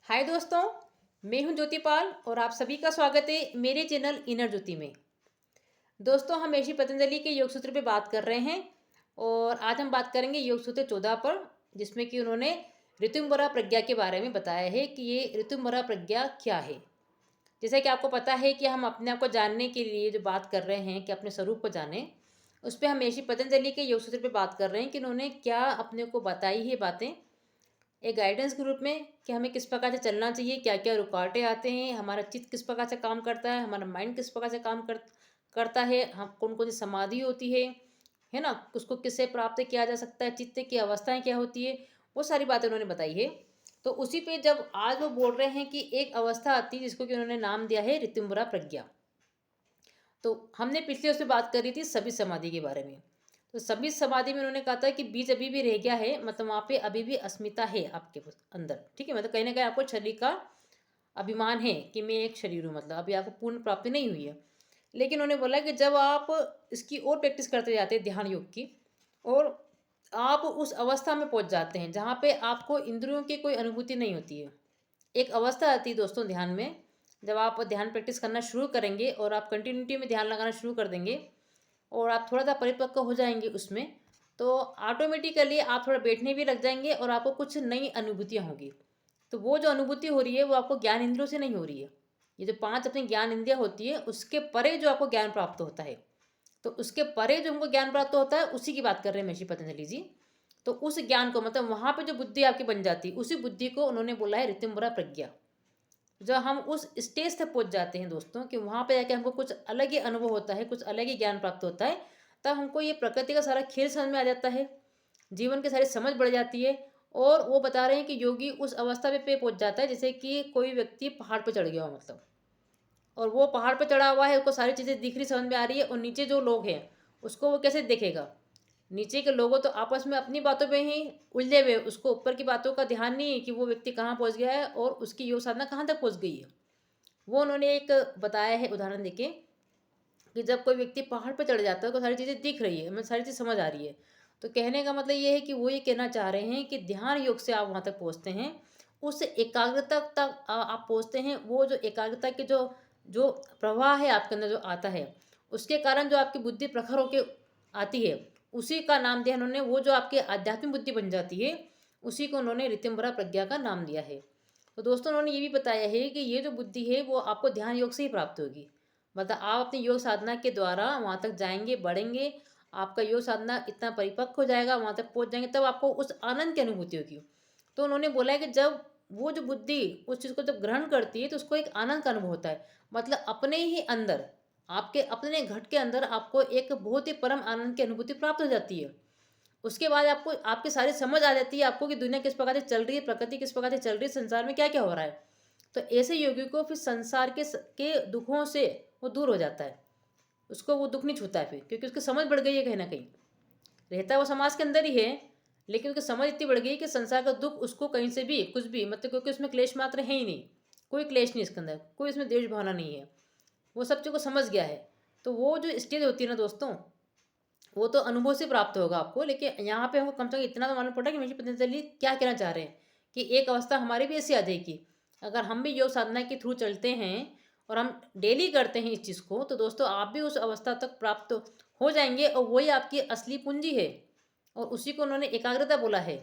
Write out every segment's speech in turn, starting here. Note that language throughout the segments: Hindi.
हाय दोस्तों, मैं हूं ज्योतिपाल और आप सभी का स्वागत है मेरे चैनल इनर ज्योति में। दोस्तों, हम ऋषि पतंजलि के योग सूत्र पे बात कर रहे हैं और आज हम बात करेंगे योग सूत्र 14 पर, जिसमें कि उन्होंने ऋतुम्बरा प्रज्ञा के बारे में बताया है कि ये ऋतुम्बरा प्रज्ञा क्या है। जैसा कि आपको पता है कि हम अपने आप को जानने के लिए जो बात कर रहे हैं कि अपने स्वरूप को जाने, उस पर हम ऋषि पतंजलि के योग सूत्र पे बात कर रहे हैं कि उन्होंने क्या अपने को बताई है बातें एक गाइडेंस के रूप में कि हमें किस प्रकार से चलना चाहिए, क्या क्या रुकावटें आते हैं, हमारा चित्त किस प्रकार से काम करता है, हमारा माइंड किस प्रकार से करता है, हम कौन कौन सी समाधि होती है ना, उसको किससे प्राप्त किया जा सकता है, चित्त की अवस्थाएं क्या होती है, वो सारी बातें उन्होंने बताई है। तो उसी पे जब आज वो बोल रहे हैं कि एक अवस्था आती है जिसको कि उन्होंने नाम दिया है ऋतुम्बरा प्रज्ञा। तो हमने पिछले उसमें बात करी थी सभी समाधि के बारे में। तो सभी समाधि में उन्होंने कहा था कि बीज अभी भी रह गया है, मतलब वहाँ पे अभी भी अस्मिता है आपके अंदर, ठीक है। मतलब कहीं ना कहीं आपको शरीर का अभिमान है कि मैं एक शरीर हूँ, मतलब अभी आपको पूर्ण प्राप्ति नहीं हुई है। लेकिन उन्होंने बोला कि जब आप इसकी और प्रैक्टिस करते जाते हैं ध्यान योग की, और आप उस अवस्था में पहुंच जाते हैं जहाँ पे आपको इंद्रियों की कोई अनुभूति नहीं होती है। एक अवस्था आती है दोस्तों ध्यान में, जब आप ध्यान प्रैक्टिस करना शुरू करेंगे और आप कंटिन्यूटी में ध्यान लगाना शुरू कर देंगे और आप थोड़ा सा परिपक्व हो जाएंगे उसमें, तो ऑटोमेटिकली आप थोड़ा बैठने भी लग जाएंगे और आपको कुछ नई अनुभूतियाँ होंगी। तो वो जो अनुभूति हो रही है वो आपको ज्ञान इंद्रियों से नहीं हो रही है। ये जो 5 अपनी ज्ञान इंद्रियाँ होती है उसके परे जो आपको ज्ञान प्राप्त होता है, तो उसके परे जो हमको ज्ञान प्राप्त होता है उसी की बात कर रहे हैं महर्षि पतंजलि जी। तो उस ज्ञान को, मतलब वहाँ पे जो बुद्धि आपकी बन जाती है, उसी बुद्धि को उन्होंने बोला है ऋतुम्बरा प्रज्ञा। जब हम उस स्टेज तक पहुंच जाते हैं दोस्तों कि वहाँ पे जाके हमको कुछ अलग ही अनुभव होता है, कुछ अलग ही ज्ञान प्राप्त होता है, तब हमको ये प्रकृति का सारा खेल समझ में आ जाता है, जीवन की सारी समझ बढ़ जाती है। और वो बता रहे हैं कि योगी उस अवस्था पे पहुंच जाता है जैसे कि कोई व्यक्ति पहाड़ पर चढ़ गया हो, मतलब, और वो पहाड़ पे चढ़ा हुआ है, उसको सारी चीज़ें दिख रही, समझ में आ रही है, और नीचे जो लोग हैं उसको वो कैसे देखेगा। नीचे के लोगों तो आपस में अपनी बातों में ही उलझे हुए, उसको ऊपर की बातों का ध्यान नहीं है कि वो व्यक्ति कहाँ पहुँच गया है और उसकी योग साधना कहाँ तक पहुँच गई है। वो उन्होंने एक बताया है उदाहरण देके कि जब कोई व्यक्ति पहाड़ पर चढ़ जाता है तो सारी चीज़ें दिख रही है, हमें सारी चीज़ समझ आ रही है। तो कहने का मतलब ये है कि वो ये कहना चाह रहे हैं कि ध्यान योग से आप वहाँ तक पहुँचते हैं, उस एकाग्रता तक आप पहुँचते हैं। वो जो एकाग्रता के जो जो प्रवाह है आपके अंदर जो आता है, उसके कारण जो आपकी बुद्धि प्रखर होके आती है, उसी का नाम दिया उन्होंने। वो जो आपकी आध्यात्मिक बुद्धि बन जाती है, उसी को उन्होंने ऋतुम्बरा प्रज्ञा का नाम दिया है। तो दोस्तों, उन्होंने ये भी बताया है कि ये जो बुद्धि है वो आपको ध्यान योग से ही प्राप्त होगी। मतलब आप अपनी योग साधना के द्वारा वहाँ तक जाएंगे, बढ़ेंगे, आपका योग साधना इतना परिपक्व हो जाएगा, वहाँ तक पहुँच जाएंगे, तब आपको उस आनंद की अनुभूति होगी। तो उन्होंने बोला है कि जब वो जो बुद्धि उस चीज़ को जब ग्रहण करती है तो उसको एक आनंद का अनुभव होता है। मतलब अपने ही अंदर, आपके अपने घट के अंदर आपको एक बहुत ही परम आनंद की अनुभूति प्राप्त हो जाती है। उसके बाद आपको आपकी सारी समझ आ जाती है आपको कि दुनिया किस प्रकार से चल रही है, प्रकृति किस प्रकार से चल रही है, संसार में क्या क्या हो रहा है। तो ऐसे योगी को फिर संसार के दुखों से वो दूर हो जाता है, उसको वो दुख नहीं छूता है फिर, क्योंकि उसकी समझ बढ़ गई है। कहीं ना कहीं रहता है वो समाज के अंदर ही है, लेकिन उसकी समझ इतनी बढ़ गई कि संसार का दुख उसको कहीं से भी कुछ भी, मतलब क्योंकि उसमें क्लेश मात्र है ही नहीं, कोई क्लेश नहीं इसके अंदर, कोई इसमें देश भावना नहीं है, वो सब चीज़ को समझ गया है। तो वो जो स्टेज होती है ना दोस्तों, वो तो अनुभव से प्राप्त होगा आपको। लेकिन यहाँ पे हमको कम से कम इतना तो मालूम पड़ा कि महर्षि पतंजलि क्या कहना चाह रहे हैं कि एक अवस्था हमारी भी ऐसी आ जाएगी अगर हम भी योग साधना के थ्रू चलते हैं और हम डेली करते हैं इस चीज़ को, तो दोस्तों आप भी उस अवस्था तक प्राप्त हो जाएंगे और वही आपकी असली पूंजी है। और उसी को उन्होंने एकाग्रता बोला है।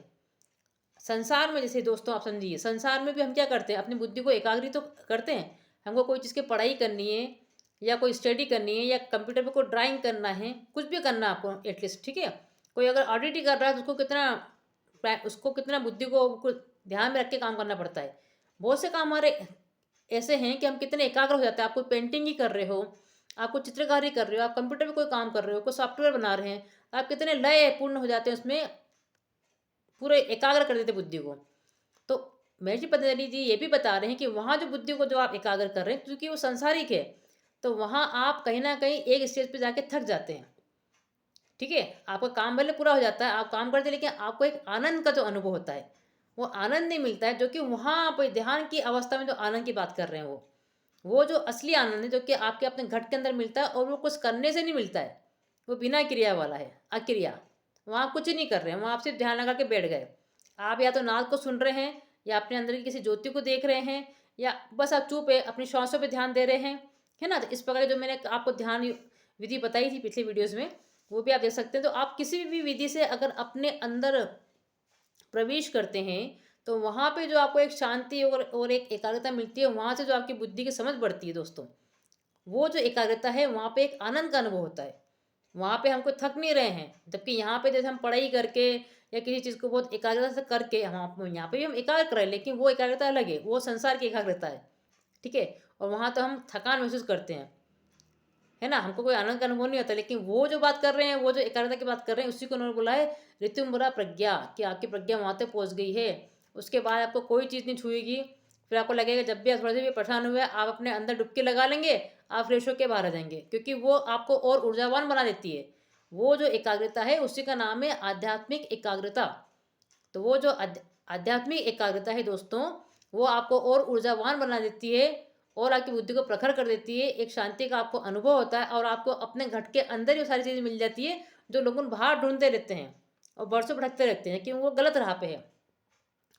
संसार में जैसे दोस्तों आप समझिए, संसार में भी हम क्या करते हैं, अपनी बुद्धि को एकाग्रित तो करते हैं। हमको कोई चीज़ की पढ़ाई करनी है या कोई स्टडी करनी है या कंप्यूटर पे कोई ड्राइंग करना है, कुछ भी करना है आपको एटलीस्ट, ठीक है। कोई अगर ऑडिट ही कर रहा है तो उसको कितना बुद्धि को ध्यान में रख के काम करना पड़ता है। बहुत से काम हमारे ऐसे हैं कि हम कितने एकाग्र हो जाते हैं। आप कोई पेंटिंग ही कर रहे हो, आप कोई चित्रकारी कर रहे हो, आप कंप्यूटर पे कोई काम कर रहे हो, कोई सॉफ्टवेयर बना रहे हैं, आप कितने लय पूर्ण हो जाते हैं उसमें, पूरे एकाग्र कर देते बुद्धि को। तो महर्षि पतंजलि जी ये भी बता रहे हैं कि वहाँ जो बुद्धि को जो आप एकाग्र कर रहे हैं, क्योंकि वो सांसारिक है, तो वहाँ आप कहीं ना कहीं एक स्टेज पे जाके थक जाते हैं, ठीक है। आपका काम भले पूरा हो जाता है, आप काम करते हैं, लेकिन आपको एक आनंद का जो अनुभव होता है वो आनंद नहीं मिलता है, जो कि वहाँ आप ध्यान की अवस्था में जो आनंद की बात कर रहे हैं, वो जो असली आनंद है जो कि आपके अपने घट के अंदर मिलता है, और वो कुछ करने से नहीं मिलता है, वो बिना क्रिया वाला है, अक्रिया। वहाँ आप कुछ नहीं कर रहे हैं, वहाँ आप सिर्फ ध्यान लगा के बैठ गए। आप या तो नाद को सुन रहे हैं, या अपने अंदर की किसी ज्योति को देख रहे हैं, या बस आप चुप है अपनी श्वासों पे ध्यान दे रहे हैं, है ना। तो इस प्रकार की जो मैंने आपको ध्यान विधि बताई थी पिछले वीडियोस में, वो भी आप देख सकते हैं। तो आप किसी भी विधि से अगर अपने अंदर प्रवेश करते हैं तो वहाँ पे जो आपको एक शांति और एक एकाग्रता मिलती है, वहाँ से जो आपकी बुद्धि की समझ बढ़ती है दोस्तों, वो जो एकाग्रता है वहाँ पे एक आनंद का अनुभव होता है। वहाँ पे हमको थक नहीं रहे हैं, जबकि यहाँ पे जैसे हम पढ़ाई करके या किसी चीज़ को बहुत एकाग्रता से करके हम यहाँ पे भी हम एकाग्र कर रहे हैं, लेकिन वो एकाग्रता अलग है, वो संसार की एकाग्रता है, ठीक है। और वहाँ तो हम थकान महसूस करते हैं, है ना, हमको कोई आनंद का अनुभव नहीं होता। लेकिन वो जो बात कर रहे हैं, वो जो एकाग्रता की बात कर रहे हैं, उसी को उन्होंने बोला है ऋतुम्बरा प्रज्ञा, कि आपकी प्रज्ञा वहाँ तक पहुँच गई है। उसके बाद आपको कोई चीज़ नहीं छुएगी। फिर आपको लगेगा जब भी आप थोड़ा सा भी परेशान हुए, आप अपने अंदर डुबकी लगा लेंगे, आप फ्रेश होकर बाहर आ जाएंगे, क्योंकि वो आपको और ऊर्जावान बना देती है। वो जो एकाग्रता है उसी का नाम है आध्यात्मिक एकाग्रता। तो वो जो आध्यात्मिक एकाग्रता है दोस्तों, वो आपको और ऊर्जावान बना देती है और आपकी बुद्धि को प्रखर कर देती है। एक शांति का आपको अनुभव होता है और आपको अपने घर के अंदर ही वो सारी चीज़ें मिल जाती है जो लोग बाहर ढूंढते रहते हैं और बरसों भटकते रहते हैं कि वो गलत राह पे है,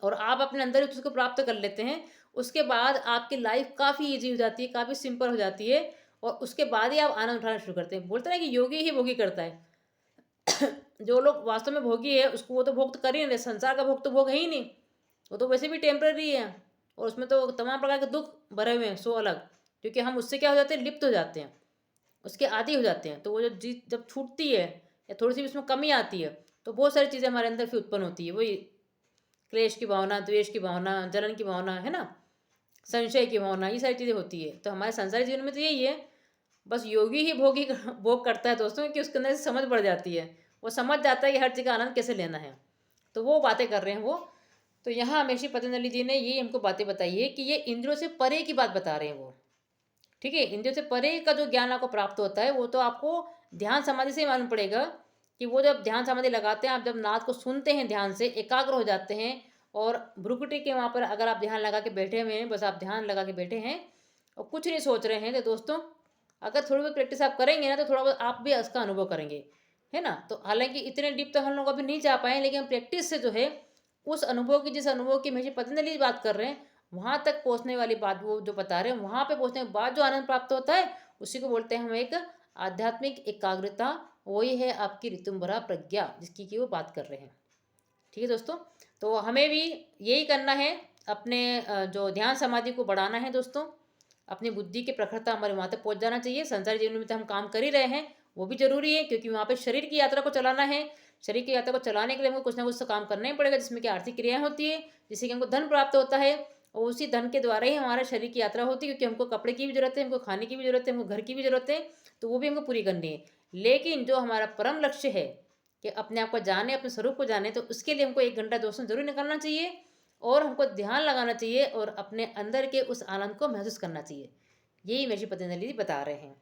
और आप अपने अंदर ही उसको प्राप्त कर लेते हैं। उसके बाद आपकी लाइफ काफ़ी ईजी हो जाती है, काफ़ी सिंपल हो जाती है, और उसके बाद ही आप आनंद उठाना शुरू करते हैं। बोलते हैं ना कि योगी ही भोगी करता है। जो लोग वास्तव में भोगी है उसको वो तो भोग तो कर ही नहीं रहे, संसार का भोग तो भोग है ही नहीं, वो तो वैसे भी टेम्पररी है, और उसमें तो तमाम प्रकार के दुख भरे हुए हैं सो अलग, क्योंकि हम उससे क्या हो जाते हैं, लिप्त हो जाते हैं, उसके आदी हो जाते हैं। तो वो जो जीत जब छूटती है या थोड़ी सी भी उसमें कमी आती है, तो बहुत सारी चीज़ें हमारे अंदर फिर उत्पन्न होती है। वही क्लेश की भावना, द्वेष की भावना, जलन की भावना, है ना, संशय की भावना, ये सारी चीज़ें होती है। तो हमारे संसारी जीवन में तो यही है। बस योगी ही भोगी भोग करता है दोस्तों, कि उसके अंदर से समझ बढ़ जाती है, वो समझ जाता है कि हर चीज़ का आनंद कैसे लेना है। तो वो बातें कर रहे हैं वो। तो यहाँ महर्षि पतंजलि जी ने ये हमको बातें बताई है कि ये इंद्रियों से परे की बात बता रहे हैं वो, ठीक है। इंद्रियों से परे का जो ज्ञान आपको प्राप्त होता है, वो तो आपको ध्यान समाधि से ही मालूम पड़ेगा। कि वो जब ध्यान समाधि लगाते हैं, आप जब नाद को सुनते हैं, ध्यान से एकाग्र हो जाते हैं, और भ्रुकुटी के वहाँ पर अगर आप ध्यान लगा के बैठे हुए हैं, बस आप ध्यान लगा के बैठे हैं और कुछ नहीं सोच रहे हैं, तो दोस्तों अगर थोड़ी बहुत प्रैक्टिस आप करेंगे ना, तो थोड़ा बहुत आप भी इसका अनुभव करेंगे, है ना। तो हालांकि इतने डीप तक हम लोग अभी नहीं जा पाए, लेकिन प्रैक्टिस से जो है उस अनुभव की, जिस अनुभव की महर्षि पतंजलि बात कर रहे हैं, वहाँ तक पहुँचने वाली बात वो जो बता रहे हैं, वहाँ पे पहुँचने के बाद जो आनंद प्राप्त होता है, उसी को बोलते हैं हम एक आध्यात्मिक एकाग्रता। वही है आपकी ऋतुम्बरा प्रज्ञा, जिसकी की वो बात कर रहे हैं, ठीक है दोस्तों। तो हमें भी यही करना है, अपने जो ध्यान समाधि को बढ़ाना है दोस्तों। अपनी बुद्धि की प्रखरता हमारे वहाँ तक पहुँच जाना चाहिए। संसारी जीवन में तो हम काम कर ही रहे हैं, वो भी जरूरी है, क्योंकि वहाँ पे शरीर की यात्रा को चलाना है। शरीर की यात्रा को चलाने के लिए हमको कुछ ना कुछ तो काम करना ही पड़ेगा, जिसमें कि आर्थिक क्रियाएं होती है, जिससे कि हमको धन प्राप्त होता है, और उसी धन के द्वारा ही हमारे शरीर की यात्रा होती है, क्योंकि हमको कपड़े की भी जरूरत है, हमको खाने की भी जरूरत है, हमको घर की भी जरूरत है, तो वो भी हमको पूरी करनी है। लेकिन जो हमारा परम लक्ष्य है कि अपने आप को जाने, अपने स्वरूप को जाने, तो उसके लिए हमको 1 घंटा दोस्तों जरूर निकालना चाहिए, और हमको ध्यान लगाना चाहिए, और अपने अंदर के उस आनंद को महसूस करना चाहिए। यही महर्षि पतंजलि जी बता रहे हैं।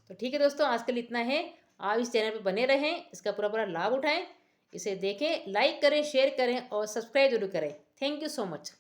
तो ठीक है दोस्तों, आज के लिए इतना है। आप इस चैनल पर बने रहें, इसका पूरा पूरा लाभ उठाएं, इसे देखें, लाइक करें, शेयर करें और सब्सक्राइब जरूर करें। Thank you so much.